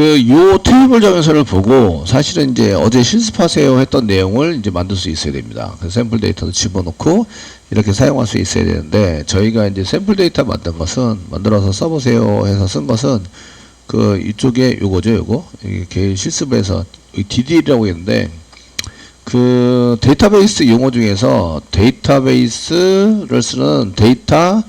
요 테이블 정의서를 보고 사실은 이제 어제 실습하세요 했던 내용을 이제 만들 수 있어야 됩니다. 그래서 샘플 데이터도 집어넣고 이렇게 사용할 수 있어야 되는데, 저희가 이제 샘플 데이터 만들어서 써보세요 해서 쓴 것은 이쪽에 요거죠, 요거. 이게 실습에서 DDL이라고 했는데, 데이터베이스 용어 중에서 데이터베이스를 쓰는 데이터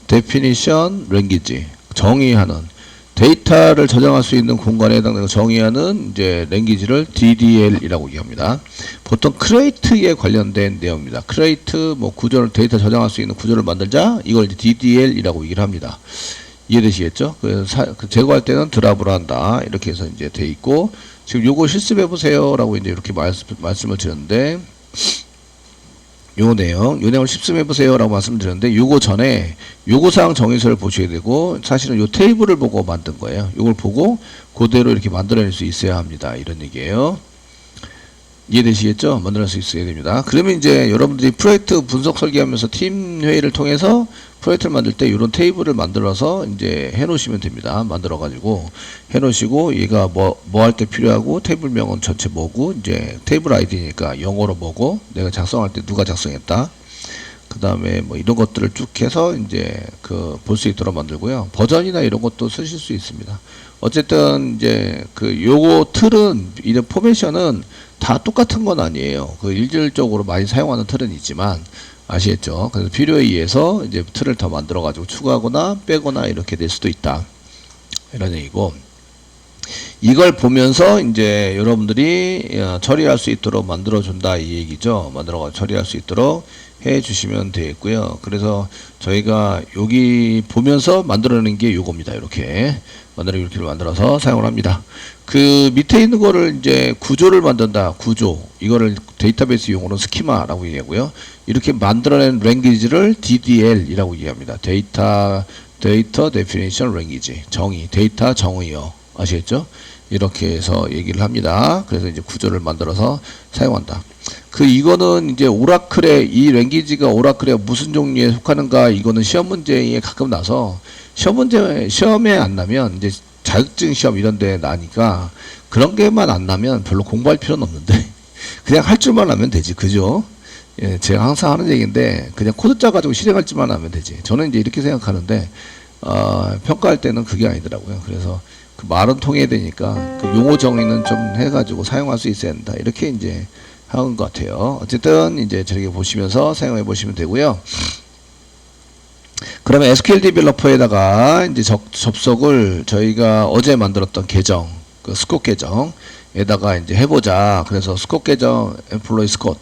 데피니션 랭귀지, 정의하는, 데이터를 저장할 수 있는 공간에 해당되는 정의하는 이제 랭귀지를 DDL이라고 얘기합니다. 보통 크레이트에 관련된 내용입니다. 크레이트 구조를, 데이터 저장할 수 있는 구조를 만들자, 이걸 이제 DDL이라고 얘기를 합니다. 이해되시겠죠? 그래서 제거할 때는 드랍을 한다, 이렇게 해서 이제 돼 있고, 지금 요거 실습해 보세요라고 이제 이렇게 말씀을 드렸는데, 요 내용을 실습해 보세요라고 말씀드렸는데, 요거 전에 요구사항 정의서를 보셔야 되고, 사실은 요 테이블을 보고 만든 거예요. 요걸 보고 그대로 이렇게 만들어낼 수 있어야 합니다, 이런 얘기예요. 이해되시겠죠? 만들어낼 수 있어야 됩니다. 그러면 이제 여러분들이 프로젝트 분석 설계하면서 팀 회의를 통해서 프로젝트를 만들 때 이런 테이블을 만들어서 이제 해 놓으시면 됩니다. 만들어 가지고 해 놓으시고, 얘가 뭐 할 때 필요하고, 테이블명은 전체 뭐고, 이제 테이블 아이디니까 영어로 뭐고, 내가 작성할 때 누가 작성했다, 그 다음에 이런 것들을 쭉 해서 이제 볼 수 있도록 만들고요. 버전이나 이런 것도 쓰실 수 있습니다. 어쨌든 이제 요거 틀은, 이런 포메이션은 다 똑같은 건 아니에요. 일률적으로 많이 사용하는 틀은 있지만, 아시겠죠? 그래서 필요에 의해서 이제 틀을 더 만들어 가지고 추가하거나 빼거나 이렇게 될 수도 있다, 이런 얘기고, 이걸 보면서 이제 여러분들이 처리할 수 있도록 만들어 준다, 이 얘기죠. 만들어 처리할 수 있도록 해 주시면 되겠고요. 그래서 저희가 여기 보면서 만들어내는 게 요겁니다. 이렇게 만들어서 사용을 합니다. 밑에 있는 거를 이제 구조를 만든다, 구조. 이거를 데이터베이스 용어로 스키마라고 얘기하고요. 이렇게 만들어낸 랭귀지를 DDL이라고 얘기합니다. 데이터 데피니션 랭귀지. 정의, 데이터 정의어. 아시겠죠? 이렇게 해서 얘기를 합니다. 그래서 이제 구조를 만들어서 사용한다. 이거는 이제 오라클의, 이 랭귀지가 오라클의 무슨 종류에 속하는가, 이거는 시험 문제에 가끔 나서, 시험에 안 나면 이제 자격증 시험 이런 데 나니까, 그런 게만 안 나면 별로 공부할 필요는 없는데, 그냥 할 줄만 하면 되지. 그죠? 예, 제가 항상 하는 얘기인데, 그냥 코드 짜가지고 실행할 줄만 하면 되지. 저는 이제 이렇게 생각하는데, 평가할 때는 그게 아니더라고요. 그래서 말은 통해야 되니까 용어 정의는 좀 해가지고 사용할 수 있어야 된다, 이렇게 이제 하는 것 같아요. 어쨌든 이제 저렇게 보시면서 사용해 보시면 되고요. 그러면 SQL 디벨로퍼에다가 이제 접속을 저희가 어제 만들었던 계정, 스콧 계정에다가 이제 해보자. 그래서 스콧 계정 employee 스콧,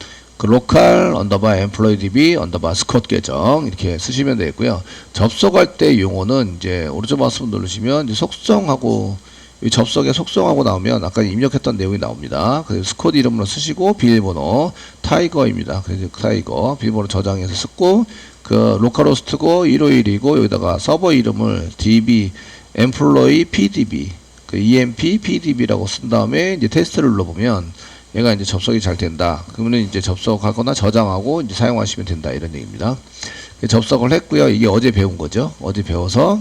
로컬 언더바 employee db 언더바 스콧 계정, 이렇게 쓰시면 되겠고요. 접속할 때 용어는 이제 오른쪽 마우스 누르시면 이제 속성하고, 이 접속에 속성하고 나오면 아까 입력했던 내용이 나옵니다. 그래서 스콧 이름으로 쓰시고, 비밀번호 타이거입니다. 그래서 타이거 비밀번호 저장해서 쓰고, 로컬호스트고 151이고, 여기다가 서버 이름을 db employee pdb, emp pdb라고 쓴 다음에 이제 테스트를 눌러보면 얘가 이제 접속이 잘 된다. 그러면 이제 접속하거나 저장하고 이제 사용하시면 된다, 이런 얘기입니다. 접속을 했고요. 이게 어제 배운 거죠. 어제 배워서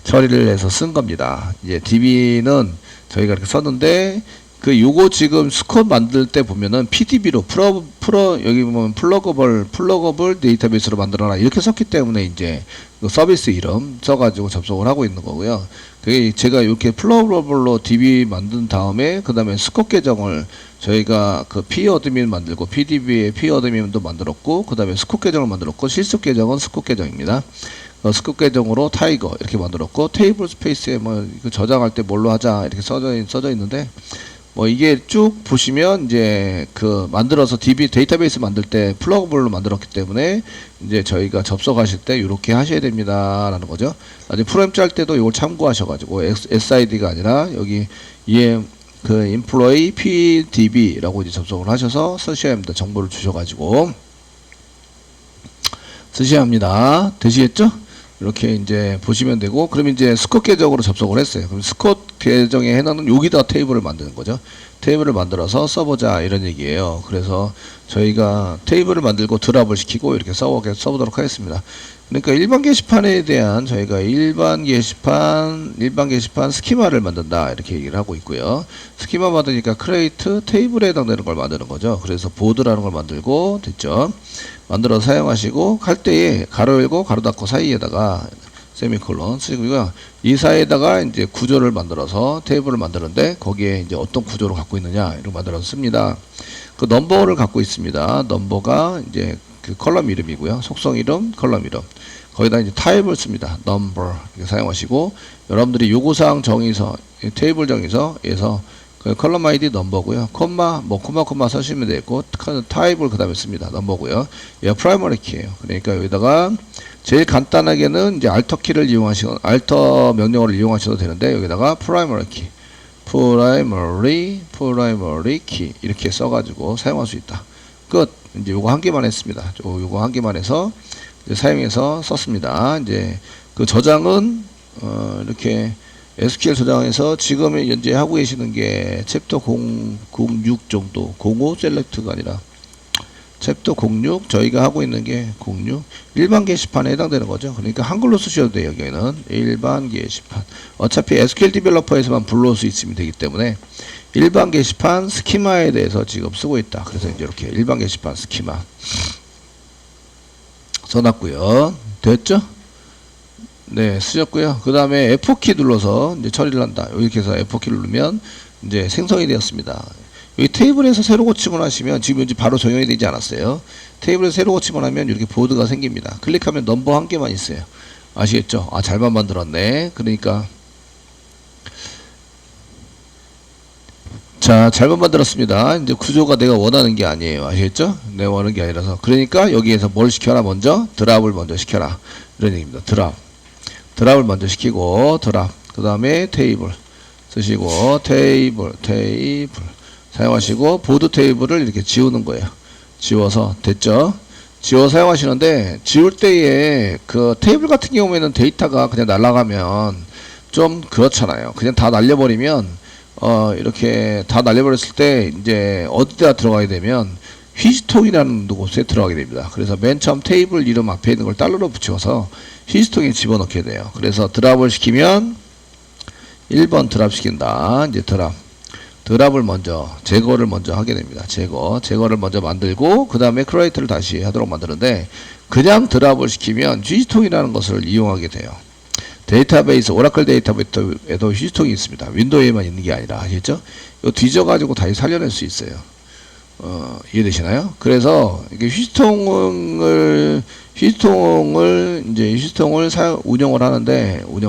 처리를 해서 쓴 겁니다. 이제 DB는 저희가 이렇게 썼는데, 요거 지금 스콧 만들 때 보면은 PDB로 여기 보면 플러거블 데이터베이스로 만들어라, 이렇게 썼기 때문에 이제 서비스 이름 써가지고 접속을 하고 있는 거고요. 그게 제가 이렇게 플러거블로 DB 만든 다음에, 그 다음에 스콧 계정을 저희가 P어드민 만들고, PDB에 P어드민도 만들었고, 그 다음에 스콧 계정을 만들었고, 실습 계정은 스콧 계정입니다. 스콧 계정으로 타이거 이렇게 만들었고, 테이블 스페이스에 저장할 때 뭘로 하자, 이렇게 써져 있는데, 이게 쭉 보시면 이제 만들어서 데이터베이스 만들 때 플러그블로 만들었기 때문에 이제 저희가 접속하실 때 이렇게 하셔야 됩니다, 라는 거죠. 나중에 프로그램 짤 때도 이걸 참고하셔가지고, SID가 아니라 여기 employee pdb라고 이제 접속을 하셔서 쓰셔야 합니다. 정보를 주셔가지고 쓰셔야 합니다. 되시겠죠? 이렇게 이제 보시면 되고, 그러면 이제 스콧 계정으로 접속을 했어요. 그럼 스콧 계정에 해놓는 여기다 테이블을 만드는 거죠. 테이블을 만들어서 써보자, 이런 얘기예요. 그래서 저희가 테이블을 만들고 드랍을 시키고 이렇게 써보도록 하겠습니다. 그러니까 일반 게시판에 대한 저희가 일반 게시판 스키마를 만든다 이렇게 얘기를 하고 있고요. 스키마 만드니까 크레이트 테이블에 해당되는 걸 만드는 거죠. 그래서 보드라는 걸 만들고 됐죠. 만들어서 사용하시고 할 때에 가로 열고 가로 닫고 사이에다가 세미콜론 쓰시고요. 이 사이에다가 이제 구조를 만들어서 테이블을 만드는데 거기에 이제 어떤 구조를 갖고 있느냐 이렇게 만들어서 씁니다. 그 넘버를 갖고 있습니다. 넘버가 이제 그 컬럼 이름이고요. 속성 이름, 컬럼 이름. 거기다 이제 타입을 씁니다. number 이렇게 사용하시고 여러분들이 요구사항 정의서, 테이블 정의서에서 그 컬럼 아이디 넘버고요. 콤마 쓰시면 되고 타입을 그다음에 씁니다. 넘버고요. 얘가 프라이머리 키예요. 그러니까 여기다가 제일 간단하게는 이제 알터 키를 알터 명령어를 이용하셔도 되는데 여기다가 프라이머리 키, 프라이머리 키 이렇게 써가지고 사용할 수 있다. 끝. 이제 요거 한 개만 했습니다. 요거 한 개만 해서 이제 사용해서 썼습니다. 이제 그 저장은 이렇게 SQL 저장해서 지금 현재 하고 계시는 게 챕터 06 정도, 05 셀렉트가 아니라 챕터 06 저희가 하고 있는 게 06 일반 게시판에 해당되는 거죠. 그러니까 한글로 쓰셔도 돼요. 여기는 일반 게시판. 어차피 SQL 디벨로퍼에서만 불러올 수 있으면 되기 때문에 일반 게시판 스키마에 대해서 지금 쓰고 있다. 그래서 이제 이렇게 일반 게시판 스키마 써놨고요. 됐죠? 네, 쓰셨고요. 그 다음에 F4키 눌러서 이제 처리를 한다. 이렇게 해서 F4키 누르면 이제 생성이 되었습니다. 여기 테이블에서 새로 고침을 하시면 지금 이제 바로 적용이 되지 않았어요. 테이블에서 새로 고침을 하면 이렇게 보드가 생깁니다. 클릭하면 넘버 한 개만 있어요. 아시겠죠? 아, 잘만 만들었네. 그러니까 자, 잘못 만들었습니다. 이제 구조가 내가 원하는 게 아니에요. 아시겠죠? 내가 원하는 게 아니라서. 그러니까 여기에서 뭘 시켜라? 먼저 드랍을 먼저 시켜라. 이런 얘기입니다. 드랍을 먼저 시키고 드랍. 그 다음에 테이블 쓰시고 테이블 사용하시고 보드 테이블을 이렇게 지우는 거예요. 지워서 됐죠? 지워 사용하시는데 지울 때에 그 테이블 같은 경우에는 데이터가 그냥 날아가면 좀 그렇잖아요. 그냥 다 날려버리면 이렇게 다 날려버렸을 때 이제 어디다 들어가게 되면 휘스통이라는 곳에 들어가게 됩니다. 그래서 맨 처음 테이블 이름 앞에 있는 걸 달러로 붙여서 휘스통에 집어넣게 돼요. 그래서 드랍을 시키면 1번 드랍 시킨다. 이제 드랍을 먼저 제거를 먼저 하게 됩니다. 제거를 먼저 만들고 그 다음에 크리에이트를 다시 하도록 만드는데 그냥 드랍을 시키면 휘스통이라는 것을 이용하게 돼요. 데이터베이스, 오라클 데이터베이스에도 휘스통이 있습니다. 윈도우에만 있는 게 아니라, 아시겠죠? 이거 뒤져가지고 다시 살려낼 수 있어요. 이해되시나요? 그래서, 이게 휘스통을 운영을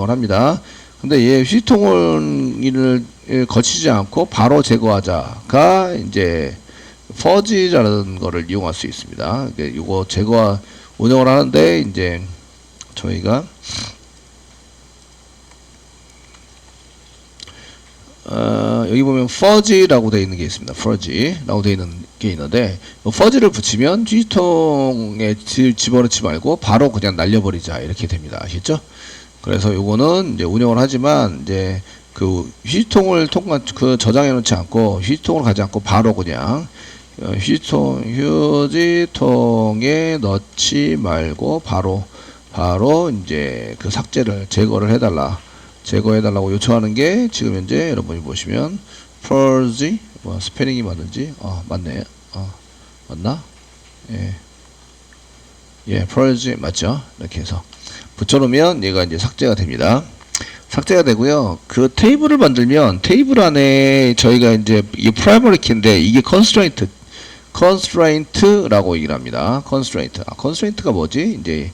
합니다. 근데 얘 휘스통을 거치지 않고 바로 제거하자가, 이제, 퍼지라는 거를 이용할 수 있습니다. 이거 운영을 하는데, 이제, 저희가, 여기 보면 fuzzy라고 되어 있는 게 있습니다. fuzzy라고 되어 있는 게 있는데 fuzzy를 붙이면 휘스통에 집어넣지 말고 바로 그냥 날려버리자 이렇게 됩니다. 아시죠? 그래서 요거는 이제 운영을 하지만 이제 그 휘스통을 저장해 놓지 않고 휘스통을 가지 않고 바로 그냥 휴지통에 넣지 말고 바로 이제 그 제거해달라고 요청하는 게 지금 현재 여러분이 보시면 fuzzy 스페링이 맞는지 맞네. 맞나? fuzzy 맞죠? 이렇게 해서 붙여놓으면 얘가 이제 삭제가 됩니다. 삭제가 되고요. 그 테이블을 만들면 테이블 안에 저희가 이제 이게 프라이머리 키인데 이게 constraint라고 얘기를 합니다. constraint가 뭐지? 이제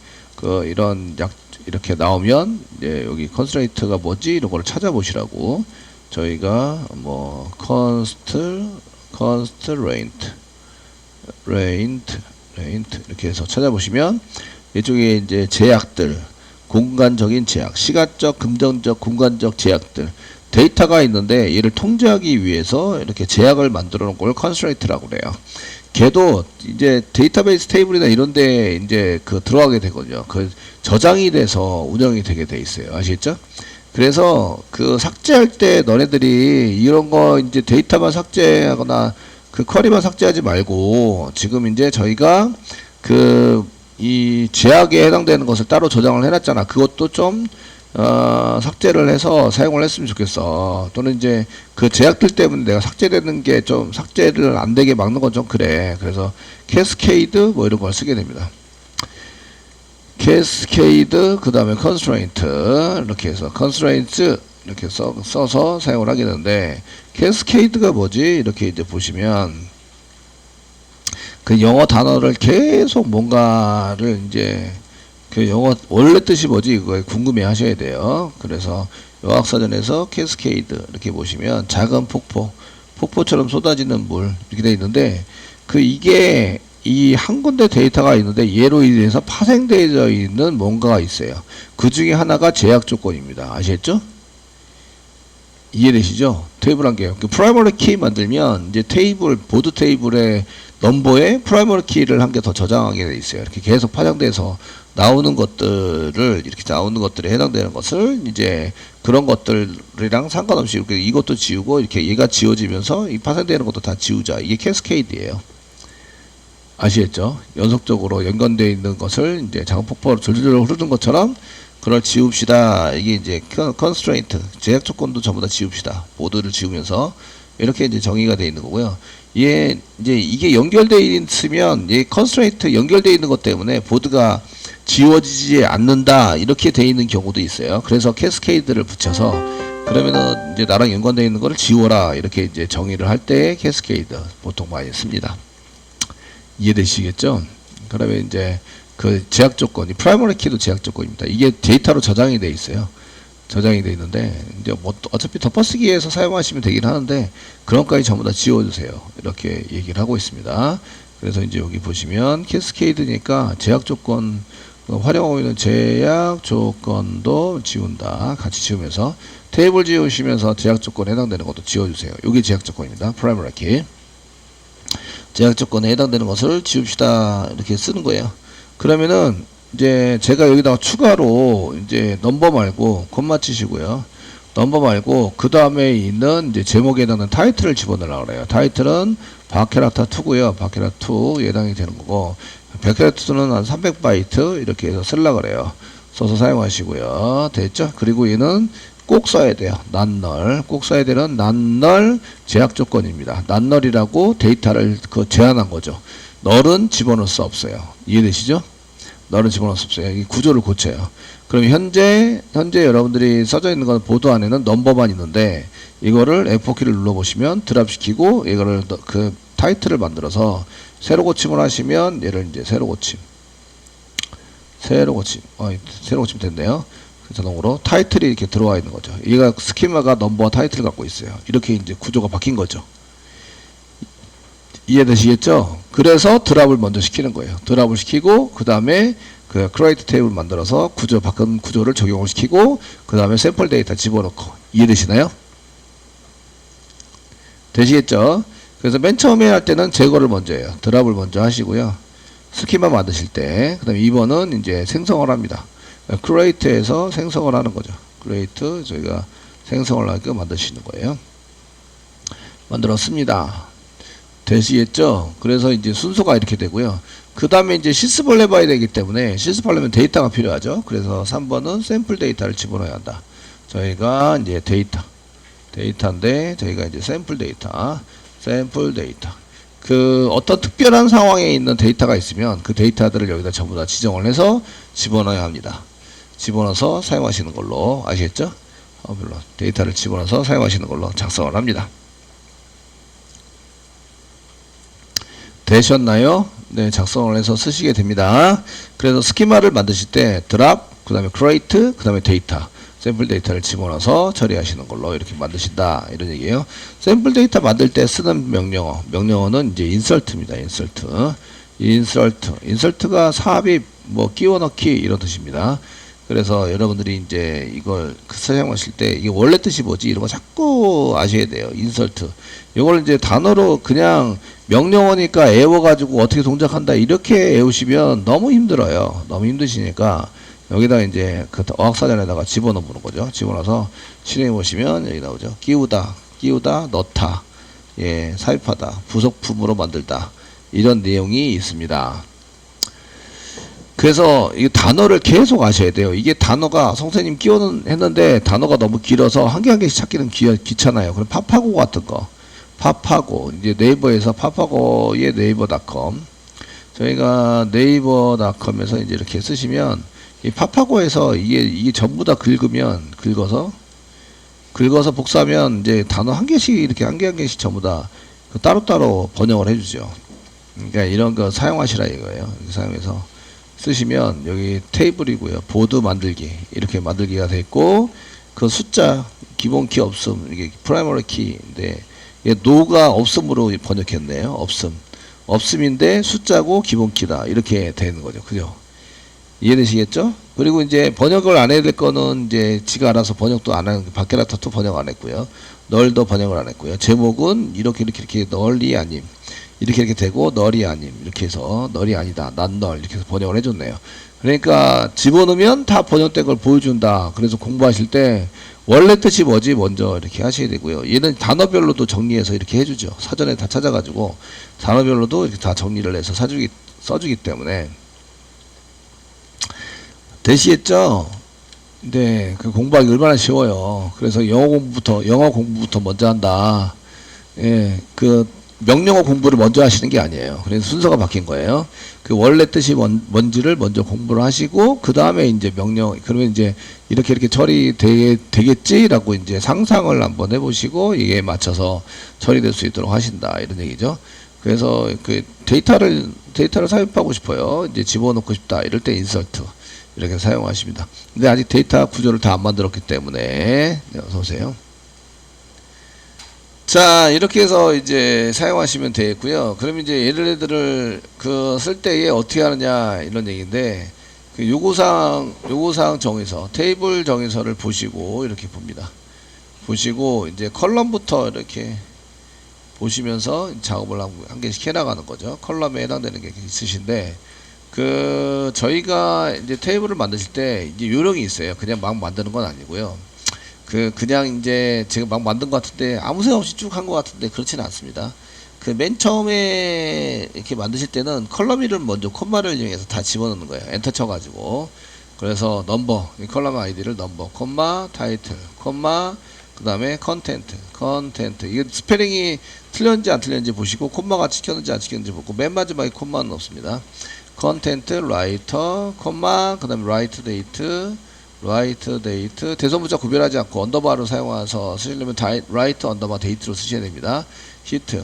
이렇게 나오면 이제 여기 constraint가 뭐지? 이런 걸 찾아보시라고 저희가 뭐 constraint 이렇게 해서 찾아보시면 이쪽에 이제 제약들, 공간적인 제약, 시간적, 금전적, 공간적 제약들 데이터가 있는데 얘를 통제하기 위해서 이렇게 제약을 만들어 놓은 걸 constraint라고 그래요. 걔도 이제 데이터베이스 테이블이나 이런데 이제 들어가게 되거든요. 그 저장이 돼서 운영이 되게 돼 있어요. 아시겠죠? 그래서 그 삭제할 때 너네들이 이런 거 이제 데이터만 삭제하거나 그 쿼리만 삭제하지 말고 지금 이제 저희가 그 이 제약에 해당되는 것을 따로 저장을 해놨잖아. 그것도 좀 삭제를 해서 사용을 했으면 좋겠어. 또는 이제 그 제약들 때문에 내가 삭제되는 게 좀 삭제를 안 되게 막는 건 좀 그래. 그래서 캐스케이드 뭐 이런 걸 쓰게 됩니다. 캐스케이드 그 다음에 컨스트레인트 이렇게 해서 컨스트레인트 이렇게 써서 사용을 하게 되는데 캐스케이드가 뭐지? 이렇게 이제 보시면 그 영어 단어를 계속 뭔가를 이제 그 영어 원래 뜻이 뭐지? 이거 궁금해 하셔야 돼요. 그래서 요학사전에서 캐스케이드 이렇게 보시면 작은 폭포처럼 쏟아지는 물 이렇게 돼 있는데 그 이게 이 한 군데 데이터가 있는데 얘로 인해서 파생되어 있는 뭔가가 있어요. 그 중에 하나가 제약 조건입니다. 아시겠죠? 이해되시죠? 테이블 한 개요. 그 프라이머리 키 만들면 이제 보드 테이블의 넘버에 프라이머리 키를 한 개 더 저장하게 돼 있어요. 이렇게 계속 파장돼서 나오는 것들을 이렇게 나오는 것들에 해당되는 것을 이제 그런 것들이랑 상관없이 이렇게 이것도 지우고 이렇게 얘가 지워지면서 이 파생되는 것도 다 지우자. 이게 캐스케이드예요. 아시겠죠? 연속적으로 연관되어 있는 것을 이제 작은 폭포로 졸졸 흐르는 것처럼 그걸 지웁시다. 이게 이제 컨스트레인트 제약 조건도 전부 다 지웁시다. 보드를 지우면서 이렇게 이제 정의가 되어 있는 거고요. 이제 이게 연결되어 있으면 이 컨스트레인트 연결되어 있는 것 때문에 보드가 지워지지 않는다 이렇게 되어 있는 경우도 있어요. 그래서 캐스케이드를 붙여서 그러면은 이제 나랑 연관되어 있는 거를 지워라 이렇게 이제 정의를 할 때 캐스케이드 보통 많이 씁니다. 이해되시겠죠? 그러면 이제 그 제약 조건이 프라이머리 키도 제약 조건입니다. 이게 데이터로 저장이 돼 있어요. 저장이 돼 있는데 이제 뭐 어차피 덮어쓰기에서 사용하시면 되긴 하는데 그런 것까지 전부 다 지워주세요. 이렇게 얘기를 하고 있습니다. 그래서 이제 여기 보시면 캐스케이드니까 제약 조건 활용하고 있는 제약 조건도 지운다. 같이 지우면서 테이블 지우시면서 제약 조건에 해당되는 것도 지워주세요. 이게 제약 조건입니다. 프라이머리 키. 제약 조건에 해당되는 것을 지웁시다. 이렇게 쓰는 거예요. 그러면은 이제 제가 여기다가 추가로 이제 넘버 말고 콤마 치시고요. 넘버 말고 그 다음에 있는 이제 제목에 해당하는 타이틀을 집어넣으려고 그래요. 타이틀은 바케라타 2고요. 바케라타 2 해당이 되는 거고 바케라타 2는 한 300바이트 이렇게 해서 쓰려고 그래요. 써서 사용하시고요. 됐죠? 그리고 얘는 꼭 써야 돼요. 난널. 꼭 써야 되는 난널 제약 조건입니다. 난널이라고 데이터를 제한한 거죠. 널은 집어넣을 수 없어요. 이해되시죠? 널은 집어넣을 수 없어요. 이 구조를 고쳐요. 그럼 현재 여러분들이 써져 있는 건 보드 안에는 넘버만 있는데 이거를 F4키를 눌러보시면 드랍 시키고 이거를 그 타이틀을 만들어서 새로 고침을 하시면 얘를 이제 새로 고침 됐네요. 자동으로 타이틀이 이렇게 들어와 있는 거죠. 얘가 스키마가 넘버와 타이틀을 갖고 있어요. 이렇게 이제 구조가 바뀐 거죠. 이해되시겠죠? 그래서 드랍을 먼저 시키는 거예요. 드랍을 시키고 그 다음에 그 크리에이트 테이블 만들어서 바꾼 구조를 적용을 시키고 그 다음에 샘플 데이터 집어넣고. 이해되시나요? 되시겠죠? 그래서 맨 처음에 할 때는 제거를 먼저 해요. 드랍을 먼저 하시고요. 스키마 만드실 때 그 다음에 2번은 이제 생성을 합니다. 크리에이트에서 생성을 하는 거죠. 크리에이트 저희가 생성을 하게 만드시는 거예요. 만들었습니다. 되시겠죠? 그래서 이제 순서가 이렇게 되고요. 그 다음에 이제 시스벌 해봐야 되기 때문에 시스벌 하면 데이터가 필요하죠. 그래서 3번은 샘플 데이터를 집어넣어야 한다. 저희가 이제 데이터인데 저희가 이제 샘플 데이터 그 어떤 특별한 상황에 있는 데이터가 있으면 그 데이터들을 여기다 전부 다 지정을 해서 집어넣어야 합니다. 집어넣어서 사용하시는 걸로 아시겠죠? 물론 데이터를 집어넣어서 사용하시는 걸로 작성을 합니다. 되셨나요? 네, 작성을 해서 쓰시게 됩니다. 그래서 스키마를 만드실 때 드랍, 그 다음에 크리에이트, 그 다음에 데이터, 샘플 데이터를 집어넣어서 처리하시는 걸로 이렇게 만드신다 이런 얘기예요. 샘플 데이터 만들 때 쓰는 명령어는 이제 인설트입니다. 인설트가 삽입, 뭐 끼워넣기 이런 뜻입니다. 그래서 여러분들이 이제 이걸 사용하실 때 이게 원래 뜻이 뭐지 이런 거 자꾸 아셔야 돼요. 인설트. 이걸 이제 단어로 그냥 명령어니까 외워가지고 어떻게 동작한다 이렇게 외우시면 너무 힘들어요. 너무 힘드시니까 여기다 이제 그 어학사전에다가 집어넣어 보는 거죠. 집어넣어서 실행해 보시면 여기 나오죠. 끼우다, 넣다, 예, 삽입하다, 부속품으로 만들다 이런 내용이 있습니다. 그래서 이 단어를 계속 아셔야 돼요. 이게 단어가 선생님 끼워는 했는데 단어가 너무 길어서 한 개 한 개씩 찾기는 귀찮아요. 그럼 파파고 같은 거. 파파고. 이제 네이버에서 파파고의 네이버닷컴. 저희가 네이버닷컴에서 이제 이렇게 쓰시면 이 파파고에서 이게 전부 다 긁어서 복사하면 이제 단어 한 개씩 이렇게 한 개씩 전부 다 따로따로 번역을 해주죠. 그러니까 이런 거 사용하시라 이거예요. 이렇게 사용해서 쓰시면 여기 테이블이고요. 보드 만들기 이렇게 만들기가 돼 있고 그 숫자 기본 키 없음 이게 프라이머리 키인데 노가 없음으로 번역했네요. 없음인데 숫자고 기본 키다 이렇게 되는 거죠. 그죠? 이해되시겠죠? 그리고 이제 번역을 안 해야 될 거는 이제 지가 알아서 번역도 안 하는 바케라타2 번역 안 했고요. 널도 번역을 안 했고요. 제목은 이렇게 널이 아님 이렇게 되고 널이 아님 이렇게 해서 널이 아니다 난 널 이렇게 해서 번역을 해줬네요. 그러니까 집어넣으면 다 번역된 걸 보여준다. 그래서 공부하실 때 원래 뜻이 뭐지 먼저 이렇게 하셔야 되고요. 얘는 단어별로도 정리해서 이렇게 해주죠. 사전에 다 찾아가지고 단어별로도 이렇게 다 정리를 해서 써주기 때문에 되시겠죠? 네, 그 공부하기 얼마나 쉬워요. 그래서 영어 공부부터 먼저 한다. 예, 그 명령어 공부를 먼저 하시는 게 아니에요. 그래서 순서가 바뀐 거예요. 그 원래 뜻이 뭔지를 먼저 공부를 하시고 그 다음에 이제 그러면 이제 이렇게 처리되겠지라고 이제 상상을 한번 해보시고 이게 맞춰서 처리될 수 있도록 하신다 이런 얘기죠. 그래서 그 데이터를 삽입하고 싶어요. 이제 집어넣고 싶다 이럴 때 인서트 이렇게 사용하십니다. 근데 아직 데이터 구조를 다 안 만들었기 때문에 네, 어서 오세요. 자, 이렇게 해서 이제 사용하시면 되겠고요. 그럼 이제 얘네들을 쓸 때에 어떻게 하느냐 이런 얘기인데 그 요구사항 정의서, 테이블 정의서를 보시고 이렇게 봅니다. 보시고 이제 컬럼부터 이렇게 보시면서 작업을 한 개씩 해나가는 거죠. 컬럼에 해당되는 게 있으신데 저희가 이제 테이블을 만드실 때 이제 요령이 있어요. 그냥 막 만드는 건 아니고요. 그냥 이제 제가 막 만든 것 같은데 아무 생각 없이 쭉 한 것 같은데 그렇지는 않습니다. 맨 처음에 이렇게 만드실 때는 컬럼이를 먼저 콤마를 이용해서 다 집어넣는 거예요. 엔터 쳐가지고. 그래서 넘버, 컬럼 아이디를 넘버, 콤마, 타이틀, 콤마, 그 다음에 컨텐트. 이게 스페링이 틀렸는지 안 틀렸는지 보시고 콤마가 찍혔는지 안 찍혔는지 보고 맨 마지막에 콤마는 없습니다. 컨텐트, 라이터, 콤마, 그 다음에 라이트 데이트, 대소문자 구별하지 않고 언더바를 사용해서 쓰시려면 라이트 언더바 데이트로 쓰셔야 됩니다. 히트.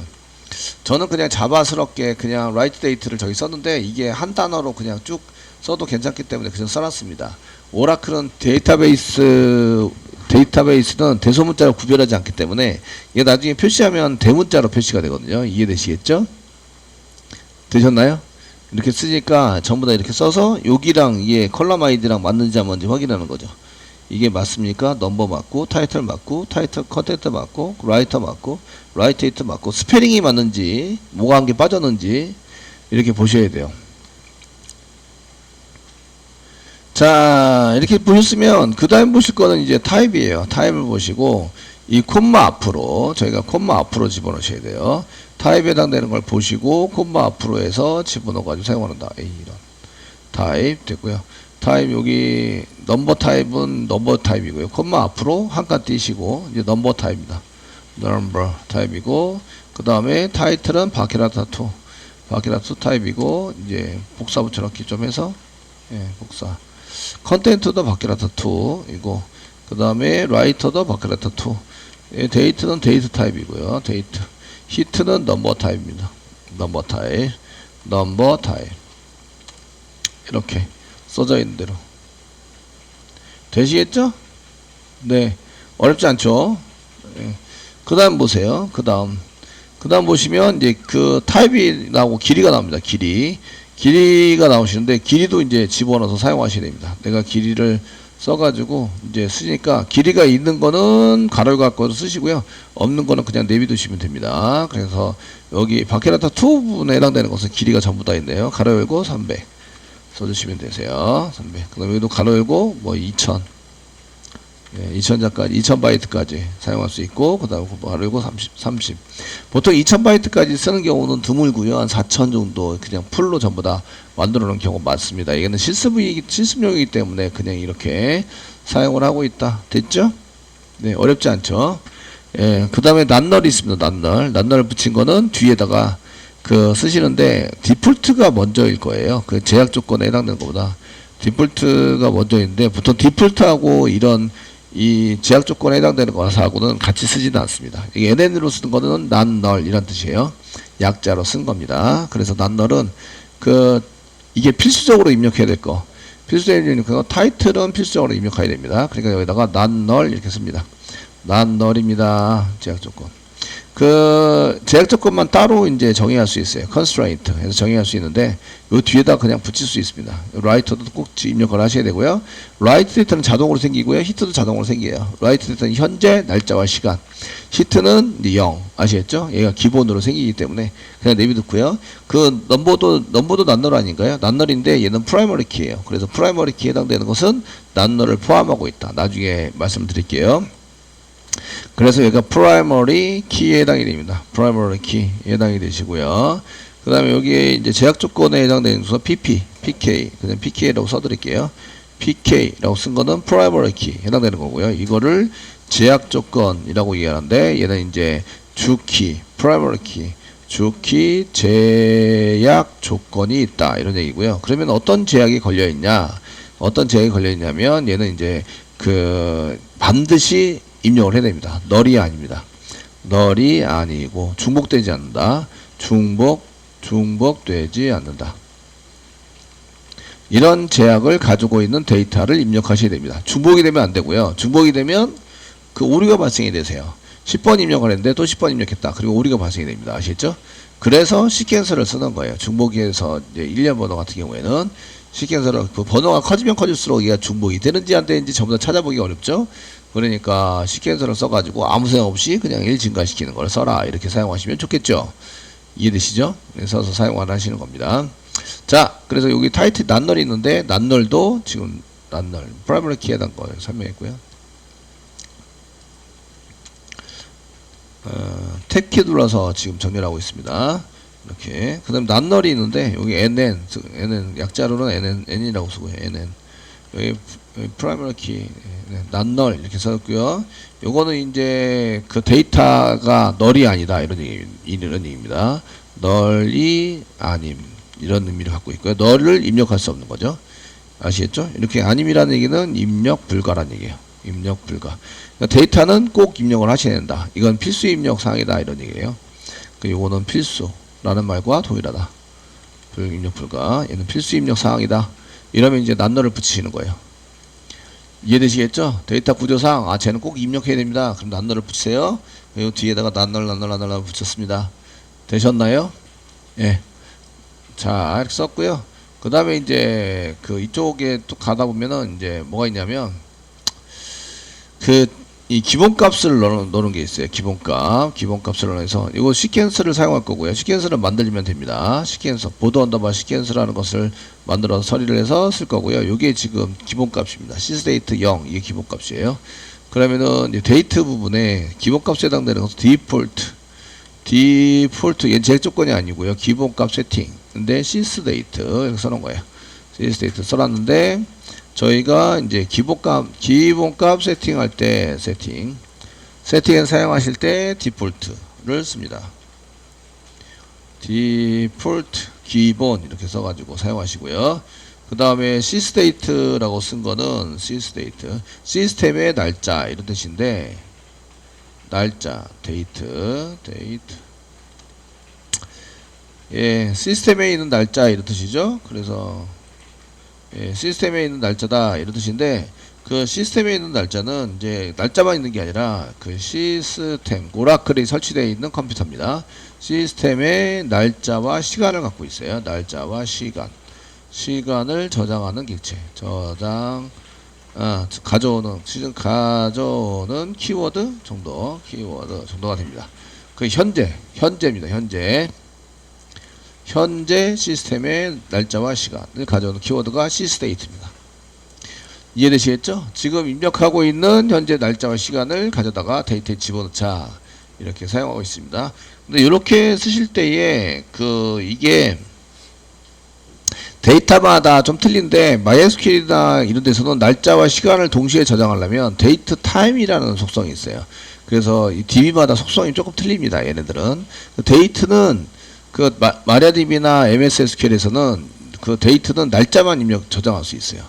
저는 그냥 자바스럽게 그냥 라이트 데이트를 저기 썼는데 이게 한 단어로 그냥 쭉 써도 괜찮기 때문에 그냥 써놨습니다. 오라클은 데이터베이스는 대소문자로 구별하지 않기 때문에 이게 나중에 표시하면 대문자로 표시가 되거든요. 이해되시겠죠? 되셨나요? 이렇게 쓰니까 전부 다 이렇게 써서 여기랑 이게 컬럼 아이디랑 맞는지 안 맞는지 확인하는 거죠. 이게 맞습니까? 넘버 맞고 타이틀 맞고 타이틀 컨텐트 맞고 라이터 맞고 라이트 데이트 맞고 스페링이 맞는지 뭐가 한 개 빠졌는지 이렇게 보셔야 돼요. 자, 이렇게 보셨으면 그 다음 보실 거는 이제 타입이에요. 타입을 보시고 이 콤마 앞으로 저희가 콤마 앞으로 집어넣으셔야 돼요. 타입에 해당되는 걸 보시고 콤마 앞으로 해서 집어넣어 가지고 사용한다. 이런 타입 됐고요. 타입 여기 넘버 타입은 넘버 타입이고요. 콤마 앞으로 한 칸 띄시고 이제 넘버 타입입니다. 넘버 타입이고 그 다음에 타이틀은 바케라타2 타입이고 이제 복사 붙여넣기 좀 해서 복사. 컨텐트도 바케라타2이고 그 다음에 라이터도 바케라타2. 데이트는 데이트 타입이고요. 데이트. 히트는 넘버 타입입니다. 넘버 타입. 이렇게 써져 있는 대로. 되시겠죠? 네. 어렵지 않죠? 그 다음 보세요. 그 다음 보시면 이제 그 타입이 나오고 길이가 나옵니다. 길이가 나오시는데 길이도 이제 집어넣어서 사용하셔야 됩니다. 내가 길이를 써가지고 이제 쓰니까 길이가 있는 거는 가로 갖고 쓰시고요. 없는 거는 그냥 내비두시면 됩니다. 그래서 여기 바케라타2 부분에 해당되는 것은 길이가 전부 다 있네요. 가로 열고 300 써주시면 되세요. 300. 그 다음에 여기도 가로 열고 뭐 2000 2000자까지 2000바이트까지 사용할 수 있고 그다음에 그리고 30 보통 2000바이트까지 쓰는 경우는 드물고요. 한 4000 정도 그냥 풀로 전부 다 만들어 놓은 경우가 많습니다. 이거는 실습용이기 때문에 그냥 이렇게 사용을 하고 있다. 됐죠? 네, 어렵지 않죠? 예, 그다음에 낱널이 있습니다. 낱널을 붙인 거는 뒤에다가 그 쓰시는데 디폴트가 먼저일 거예요. 그 제약 조건에 해당되는 것보다 디폴트가 먼저인데 보통 디폴트하고 이런 이 제약 조건에 해당되는 것하고는 같이 쓰지는 않습니다. 이게 NN으로 쓰는 거는 낱널 이란 뜻이에요. 약자로 쓴 겁니다. 그래서 낱널은 그 이게 필수적으로 입력해야 될 거. 필수적으로 입력한 거 타이틀은 필수적으로 입력해야 됩니다. 그러니까 여기다가 낱널 이렇게 씁니다. 낱널입니다. 제약 조건. 그 제약 조건만 따로 이제 정의할 수 있어요. constraint 해서 정의할 수 있는데 요 뒤에다 그냥 붙일 수 있습니다. write도 꼭 입력을 하셔야 되고요. write 데이터는 자동으로 생기고요. hit도 자동으로 생겨요. write 데이터는 현재 날짜와 시간. hit는 0 아시겠죠? 얘가 기본으로 생기기 때문에 그냥 내비두고요. 그 넘버도 낱널 아닌가요? 낱널인데 얘는 primary key예요. 그래서 primary key에 해당되는 것은 낱널을 포함하고 있다. 나중에 말씀드릴게요. 그래서 여기가 primary key에 해당이 됩니다. primary key에 해당이 되시고요. 그 다음에 여기에 이제 제약 조건에 해당되는 것은 PK, 그냥 PK라고 써드릴게요. PK라고 쓴 거는 primary key 해당되는 거고요. 이거를 제약 조건이라고 얘기하는데 얘는 이제 주키, primary key, 주키 제약 조건이 있다 이런 얘기고요. 그러면 어떤 제약이 걸려 있냐? 어떤 제약이 걸려 있냐면 얘는 이제 그 반드시 입력을 해야 됩니다. 널이 아닙니다. 널이 아니고 중복되지 않는다. 중복되지 않는다. 이런 제약을 가지고 있는 데이터를 입력하셔야 됩니다. 중복이 되면 안 되고요. 중복이 되면 그 오류가 발생이 되세요. 10번 입력을 했는데 또 10번 입력했다. 그리고 오류가 발생이 됩니다. 아시겠죠? 그래서 시퀀서를 쓰는 거예요. 중복에서 이제 1년 번호 같은 경우에는 시퀀서를 그 번호가 커지면 커질수록 얘가 중복이 되는지 안 되는지 전부 다 찾아보기 어렵죠? 그러니까 시퀀서를 써가지고 아무 생각 없이 그냥 1 증가시키는 걸 써라. 이렇게 사용하시면 좋겠죠? 이해되시죠? 써서 사용을 하시는 겁니다. 자, 그래서 여기 타이틀 낱널이 있는데 낱널도 지금 낱널 프라이머리 키에 대한 걸 설명했고요. 탭키 눌러서 지금 정렬하고 있습니다. 이렇게. 그 다음 낱널이 있는데 여기 NN 약자로는 NN이라고 쓰고요. NN 여기 프라이머리 키 낱널 이렇게 써놨고요. 요거는 이제 그 데이터가 널이 아니다 이런 얘기입니다. 널이 아님 이런 의미를 갖고 있고요. 널을 입력할 수 없는 거죠. 아시겠죠? 이렇게 아님이라는 얘기는 입력 불가라는 얘기예요. 입력 불가. 그러니까 데이터는 꼭 입력을 하셔야 된다. 이건 필수 입력 사항이다 이런 얘기예요. 요거는 필수라는 말과 동일하다. 입력 불가. 얘는 필수 입력 사항이다. 이러면 이제 낱널을 붙이시는 거예요. 이해되시겠죠? 데이터 구조상 쟤는 꼭 입력해야 됩니다. 그럼 낱널을 붙이세요. 이 뒤에다가 낱널 붙였습니다. 되셨나요? 예. 자, 이렇게 썼고요. 그 다음에 이제 그 이쪽에 또 가다 보면은 이제 뭐가 있냐면 이 기본값을 넣는 게 있어요. 기본값을 넣어서 이거 시퀀스를 사용할 거고요. 시퀀스를 만들면 됩니다. 시퀀서 보드 언더바 시퀀스라는 것을 만들어서 처리를 해서 쓸 거고요. 이게 지금 기본값입니다. 시스데이트 0 이게 기본값이에요. 그러면은 데이트 부분에 기본값에 해당되는 것은 디폴트 얘는 제일 조건이 아니고요. 기본값 세팅. 근데 시스데이트 이렇게 써놓은 거예요. 시스데이트 써놨는데 저희가 이제 기본값 세팅할 때 세팅에 사용하실 때 디폴트를 씁니다. 디폴트 기본 이렇게 써가지고 사용하시고요. 그 다음에 시스데이트라고 쓴 거는 시스템의 날짜 이런 뜻인데 날짜 데이트 예 시스템에 있는 날짜 이런 뜻이죠. 그래서 예, 시스템에 있는 날짜다 이런 뜻인데 그 시스템에 있는 날짜는 이제 날짜만 있는 게 아니라 그 시스템 오라클이 설치되어 있는 컴퓨터입니다. 시스템의 날짜와 시간을 갖고 있어요. 날짜와 시간을 저장하는 객체 가져오는 키워드 정도가 됩니다. 그 현재입니다. 현재 시스템의 날짜와 시간을 가져오는 키워드가 시스데이트입니다. 이해되시겠죠? 지금 입력하고 있는 현재 날짜와 시간을 가져다가 데이터에 집어넣자. 이렇게 사용하고 있습니다. 근데 이렇게 쓰실 때에 이게 데이터마다 좀 틀린데 MySQL이나 이런 데서는 날짜와 시간을 동시에 저장하려면 데이트 타임이라는 속성이 있어요. 그래서 이 DB마다 속성이 조금 틀립니다. 얘네들은 데이트는 마리아DB나 MSSQL에서는 데이트는 날짜만 입력 저장할 수 있어요.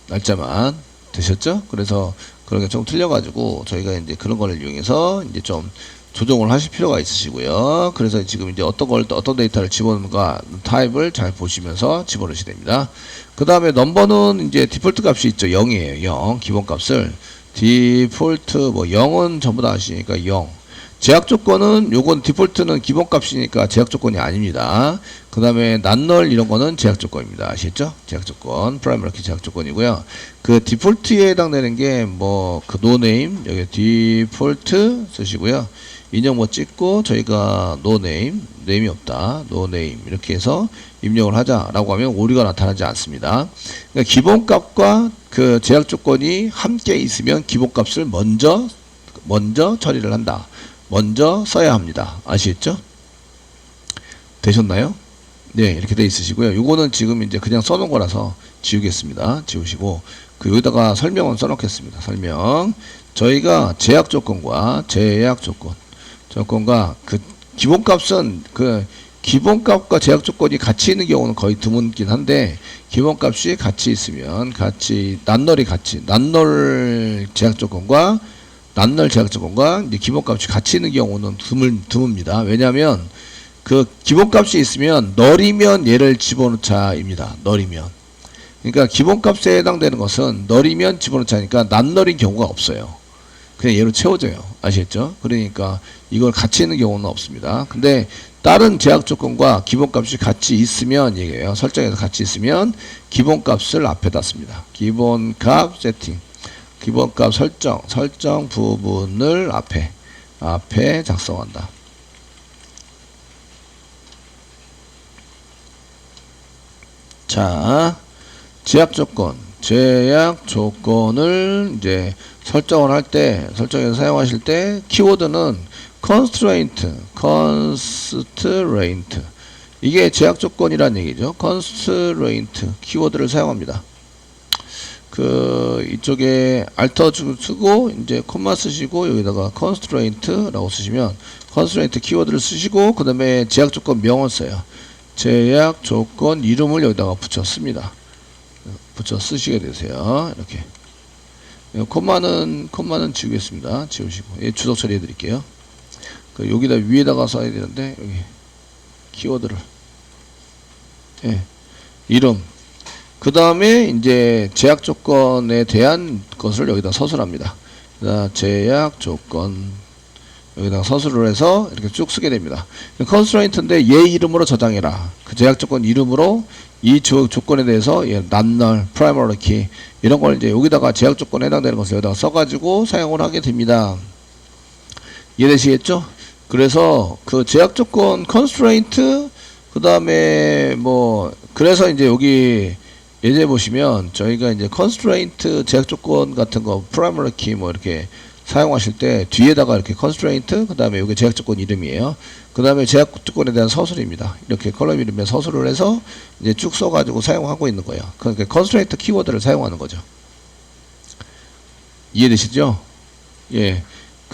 날짜만. 되셨죠? 그래서 그런 게 좀 틀려가지고 저희가 이제 그런 거를 이용해서 이제 좀 조정을 하실 필요가 있으시고요. 그래서 지금 이제 어떤 데이터를 집어넣는가 타입을 잘 보시면서 집어넣으셔야 됩니다. 그 다음에 넘버는 이제 디폴트 값이 있죠. 0이에요. 0. 기본 값을. 디폴트 0은 전부 다 아시니까 0. 제약 조건은 요건 디폴트는 기본 값이니까 제약 조건이 아닙니다. 그 다음에 난널 이런 거는 제약 조건입니다. 아시겠죠? 제약 조건, 프라이머리 키 제약 조건이고요. 그 디폴트에 해당되는 게 노네임 여기 디폴트 쓰시고요. 인형 찍고 저희가 노네임, 네임이 없다. 노네임 이렇게 해서 입력을 하자라고 하면 오류가 나타나지 않습니다. 그러니까 기본 값과 그 제약 조건이 함께 있으면 기본 값을 먼저 처리를 한다. 먼저 써야 합니다. 아시겠죠? 되셨나요? 네, 이렇게 돼 있으시고요. 요거는 지금 이제 그냥 써놓은 거라서 지우겠습니다. 지우시고 여기다가 설명은 써놓겠습니다. 설명. 저희가 제약 조건과 조건과 기본값은 기본값과 제약 조건이 같이 있는 경우는 거의 드문긴 한데 기본값이 같이 있으면 난널 제약 조건과 이제 기본값이 같이 있는 경우는 드뭅니다. 왜냐하면 기본값이 있으면 널이면 얘를 집어넣자입니다. 널이면. 그러니까 기본값에 해당되는 것은 널이면 집어넣자니까 난널인 경우가 없어요. 그냥 얘로 채워져요. 아시겠죠? 그러니까 이걸 같이 있는 경우는 없습니다. 근데 다른 제약 조건과 기본값이 같이 있으면 얘기해요. 설정에서 같이 있으면 기본값을 앞에다 씁니다. 기본값 세팅. 기본값 설정 부분을 앞에 작성한다. 자, 제약 조건을 이제 설정해서 사용하실 때 키워드는 constraint. 이게 제약 조건이란 얘기죠. constraint 키워드를 사용합니다. 이쪽에 알터 쓰고 이제 콤마 쓰시고 여기다가 constraint라고 쓰시면 constraint 키워드를 쓰시고 그 다음에 제약 조건 명을 써요. 제약 조건 이름을 여기다가 붙여 씁니다. 붙여 쓰시게 되세요. 이렇게. 콤마는 지우겠습니다. 지우시고 주석 처리해 드릴게요. 여기다 위에다가 써야 되는데 여기 키워드를 이름. 그 다음에 이제 제약 조건에 대한 것을 여기다 서술합니다. 제약 조건 여기다가 서술을 해서 이렇게 쭉 쓰게 됩니다. constraint인데 얘 이름으로 저장해라. 그 제약 조건 이름으로 이 조건에 대해서 난널, primary key 이런 걸 이제 여기다가 제약 조건에 해당되는 것을 여기다가 써가지고 사용을 하게 됩니다. 이해되시겠죠? 그래서 제약 조건 constraint 그 다음에 그래서 이제 여기 예제 보시면 저희가 이제 constraint 제약 조건 같은 거 primary key 이렇게 사용하실 때 뒤에다가 이렇게 constraint 그 다음에 여기 제약 조건 이름이에요. 그 다음에 제약 조건에 대한 서술입니다. 이렇게 컬럼 이름에 서술을 해서 이제 쭉 써가지고 사용하고 있는 거예요. 그러니까 constraint 키워드를 사용하는 거죠. 이해되시죠? 예.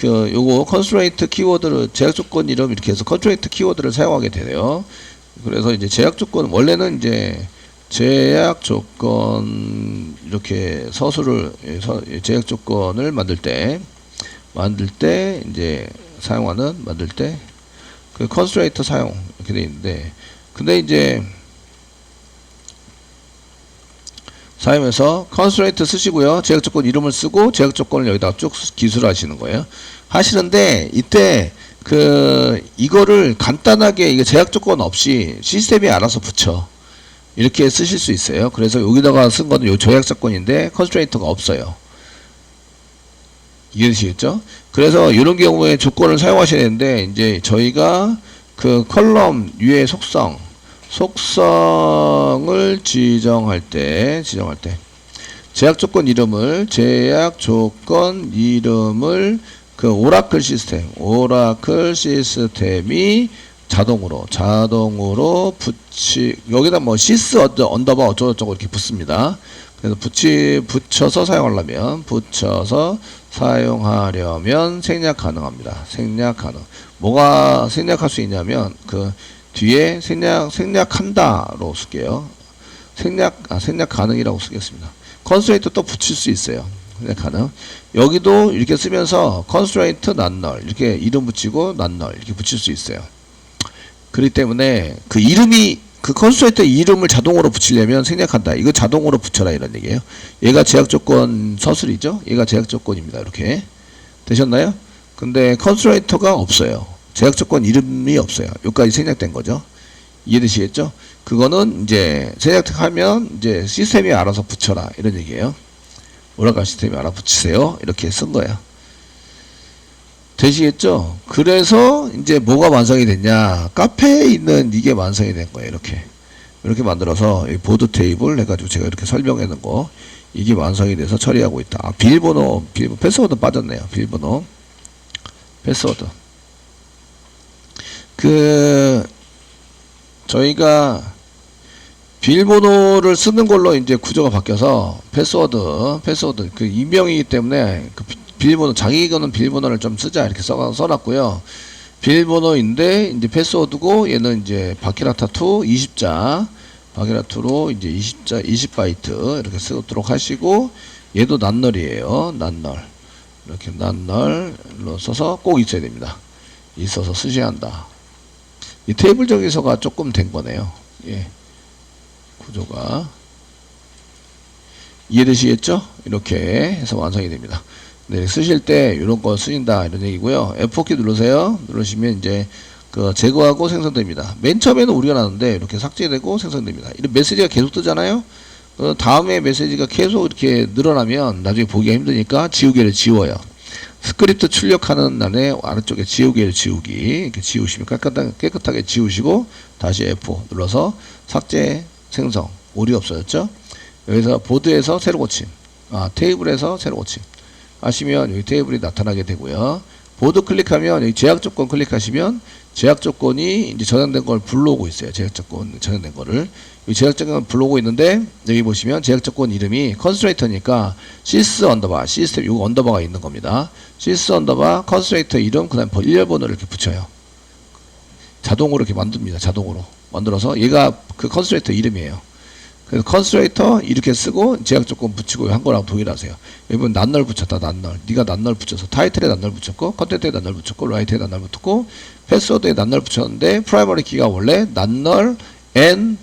요거 constraint 키워드를 제약 조건 이름 이렇게 해서 constraint 키워드를 사용하게 되네요. 그래서 이제 제약 조건 원래는 이제 제약 조건 이렇게 서술을 제약 조건을 만들 때 이제 만들 때 constraint 사용 이렇게 돼 있는데 근데 이제 사용해서 constraint 쓰시고요. 제약 조건 이름을 쓰고 제약 조건을 여기다가 쭉 기술하시는 거예요. 하시는데 이때 이거를 간단하게 이게 제약 조건 없이 시스템이 알아서 붙여. 이렇게 쓰실 수 있어요. 그래서 여기다가 쓴 거는 요 제약 조건인데 constraint가 없어요. 이해되시겠죠? 그래서 이런 경우에 조건을 사용하셔야 되는데 이제 저희가 컬럼 위에 속성을 지정할 때 제약 조건 이름을 그 오라클 시스템이 자동으로 여기다 뭐 시스 언더바 어쩌고저쩌고 이렇게 붙습니다. 그래서 붙여서 사용하려면 생략 가능합니다. 생략 가능. 뭐가 생략할 수 있냐면 그 뒤에 생략한다로 쓸게요. 생략 가능이라고 쓰겠습니다. 컨스트레인트 또 붙일 수 있어요. 생략 가능. 여기도 이렇게 쓰면서 컨스트레인트 not null 이렇게 이름 붙이고 not null 이렇게 붙일 수 있어요. 그렇기 때문에 그 컨스트레인트 이름을 자동으로 붙이려면 생략한다. 이거 자동으로 붙여라 이런 얘기예요. 얘가 제약 조건 서술이죠. 얘가 제약 조건입니다. 이렇게 되셨나요? 근데 컨스트레인트가 없어요. 제약 조건 이름이 없어요. 여기까지 생략된 거죠. 이해되시겠죠? 그거는 이제 생략하면 이제 시스템이 알아서 붙여라 이런 얘기예요. 오라클 시스템이 알아 붙이세요. 이렇게 쓴 거예요. 되시겠죠? 그래서 이제 뭐가 완성이 됐냐? 카페에 있는 이게 완성이 된 거예요. 이렇게 만들어서 보드 테이블 해가지고 제가 이렇게 설명해 놓은 거 이게 완성이 돼서 처리하고 있다. 비밀번호 패스워드 빠졌네요. 비밀번호 패스워드 저희가 비밀번호를 쓰는 걸로 이제 구조가 바뀌어서 패스워드 그 익명이기 때문에 그 비밀번호 자기 거는 비밀번호를 좀 쓰자 이렇게 써놨고요. 비밀번호인데 이제 패스워드고 얘는 이제 바키라타2 20자 바키라투로 이제 20바이트 이렇게 쓰도록 하시고 얘도 낱널이에요. 낱널 이렇게 낱널로 써서 꼭 있어야 됩니다. 있어서 쓰셔야 한다. 이 테이블 정의서가 조금 된 거네요. 예. 구조가 이해되시겠죠? 이렇게 해서 완성이 됩니다. 네, 쓰실 때 이런 거 쓰신다 이런 얘기고요. F4키 누르세요. 누르시면 이제 그 제거하고 생성됩니다. 맨 처음에는 우리가 나는데 이렇게 삭제되고 생성됩니다. 이런 메시지가 계속 뜨잖아요. 다음에 메시지가 계속 이렇게 늘어나면 나중에 보기가 힘드니까 지우개를 지워요. 스크립트 출력하는 날에 아래쪽에 지우개를 지우기 이렇게 지우시면 깨끗하게 지우시고 다시 F4 눌러서 삭제 생성 오류 없어졌죠. 여기서 보드에서 새로 고침 테이블에서 새로 고침 하시면 여기 테이블이 나타나게 되고요. 보드 클릭하면 여기 제약 조건 클릭하시면 제약 조건이 이제 저장된 걸 불러오고 있어요. 제약 조건 저장된 거를 이 제약 조건 불러오고 있는데 여기 보시면 제약 조건 이름이 컨스트레이터니까 시스 언더바 시스템 요거 언더바가 있는 겁니다. 시스 언더바 컨스트레이터 이름 그다음 일렬번호를 이렇게 붙여요. 자동으로 이렇게 만듭니다. 자동으로 만들어서 얘가 그 컨스트레이터 이름이에요. 그래서 컨스트레이터 이렇게 쓰고 제약 조건 붙이고 한 거랑 동일하세요. 여러분 낱널 붙였다. 낱널 네가 낱널 붙여서 타이틀에 낱널 붙였고 컨텐츠에 낱널 붙였고 라이트에 낱널 붙였고 패스워드에 낱널 붙였는데 프라이머리 키가 원래 낱널 n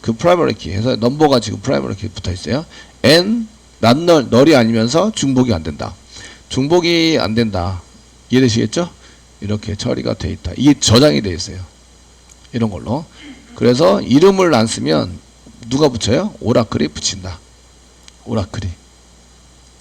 그 프라이머리 키 해서 넘버가 지금 프라이머리 키 붙어 있어요. n 낱널 널이 아니면서 중복이 안 된다. 중복이 안 된다. 이해되시겠죠? 이렇게 처리가 돼 있다. 이게 저장이 돼 있어요. 이런 걸로. 그래서 이름을 안 쓰면 누가 붙여요? 오라클이 붙인다. 오라클이.